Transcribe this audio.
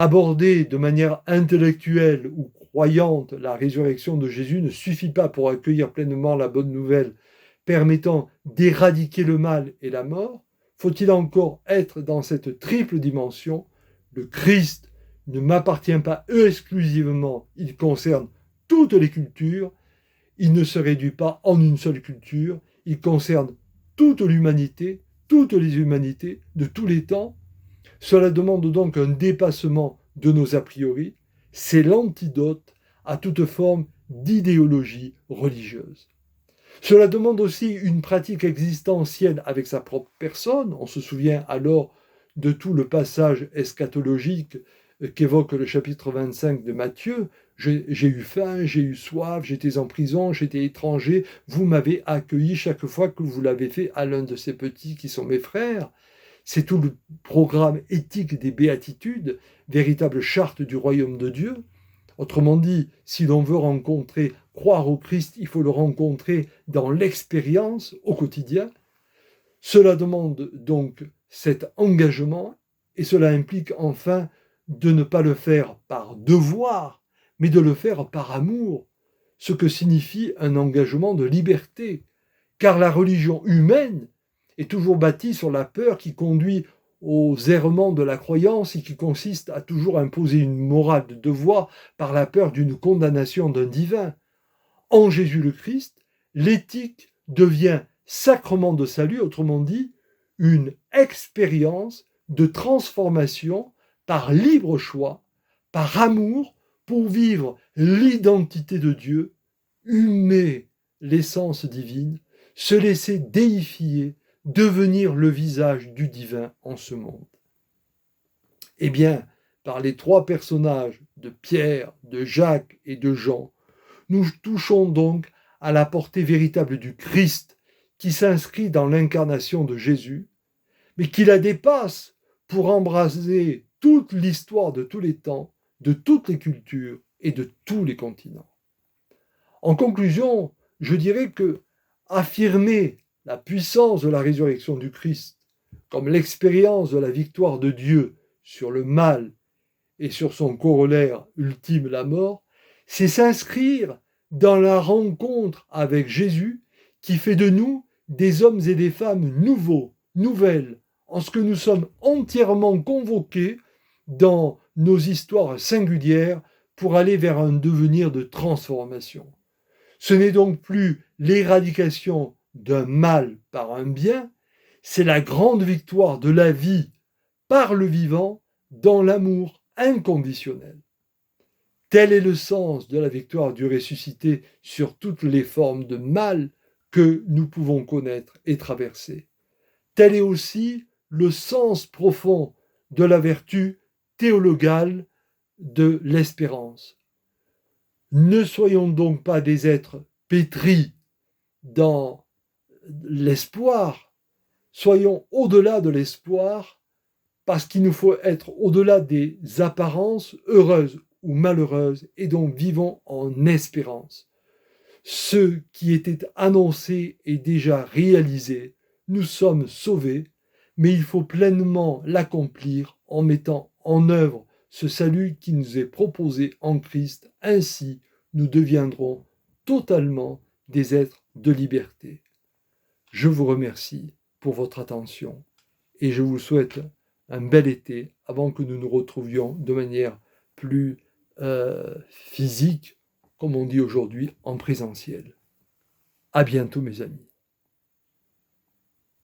Aborder de manière intellectuelle ou croyante la résurrection de Jésus ne suffit pas pour accueillir pleinement la bonne nouvelle permettant d'éradiquer le mal et la mort. Faut-il encore être dans cette triple dimension? Le Christ ne m'appartient pas exclusivement, il concerne toutes les cultures, il ne se réduit pas en une seule culture, il concerne toute l'humanité, toutes les humanités de tous les temps. Cela demande donc un dépassement de nos a priori. C'est l'antidote à toute forme d'idéologie religieuse. Cela demande aussi une pratique existentielle avec sa propre personne. On se souvient alors de tout le passage eschatologique qu'évoque le chapitre 25 de Matthieu. J'ai eu faim, j'ai eu soif, j'étais en prison, j'étais étranger, vous m'avez accueilli chaque fois que vous l'avez fait à l'un de ces petits qui sont mes frères. C'est tout le programme éthique des béatitudes, véritable charte du royaume de Dieu. Autrement dit, si l'on veut croire au Christ, il faut le rencontrer dans l'expérience au quotidien. Cela demande donc cet engagement et cela implique enfin de ne pas le faire par devoir, mais de le faire par amour, ce que signifie un engagement de liberté. Car la religion humaine est toujours bâtie sur la peur qui conduit aux errements de la croyance et qui consiste à toujours imposer une morale de devoir par la peur d'une condamnation d'un divin. En Jésus le Christ, l'éthique devient sacrement de salut, autrement dit, une expérience de transformation par libre choix, par amour, pour vivre l'identité de Dieu, humer l'essence divine, se laisser déifier, devenir le visage du divin en ce monde. Eh bien, par les trois personnages de Pierre, de Jacques et de Jean, nous touchons donc à la portée véritable du Christ qui s'inscrit dans l'incarnation de Jésus, mais qui la dépasse pour embraser toute l'histoire de tous les temps, de toutes les cultures et de tous les continents. En conclusion, je dirais que affirmer la puissance de la résurrection du Christ comme l'expérience de la victoire de Dieu sur le mal et sur son corollaire ultime, la mort, c'est s'inscrire dans la rencontre avec Jésus qui fait de nous des hommes et des femmes nouveaux, nouvelles, en ce que nous sommes entièrement convoqués dans nos histoires singulières pour aller vers un devenir de transformation. Ce n'est donc plus l'éradication d'un mal par un bien, c'est la grande victoire de la vie par le vivant dans l'amour inconditionnel. Tel est le sens de la victoire du ressuscité sur toutes les formes de mal que nous pouvons connaître et traverser. Tel est aussi le sens profond de la vertu théologale de l'espérance. Ne soyons donc pas des êtres pétris dans l'espoir, soyons au-delà de l'espoir, parce qu'il nous faut être au-delà des apparences heureuses ou malheureuses, et donc vivons en espérance. Ce qui était annoncé est déjà réalisé, nous sommes sauvés, mais il faut pleinement l'accomplir en mettant en œuvre ce salut qui nous est proposé en Christ. Ainsi, nous deviendrons totalement des êtres de liberté. Je vous remercie pour votre attention et je vous souhaite un bel été avant que nous nous retrouvions de manière plus physique, comme on dit aujourd'hui, en présentiel. À bientôt mes amis.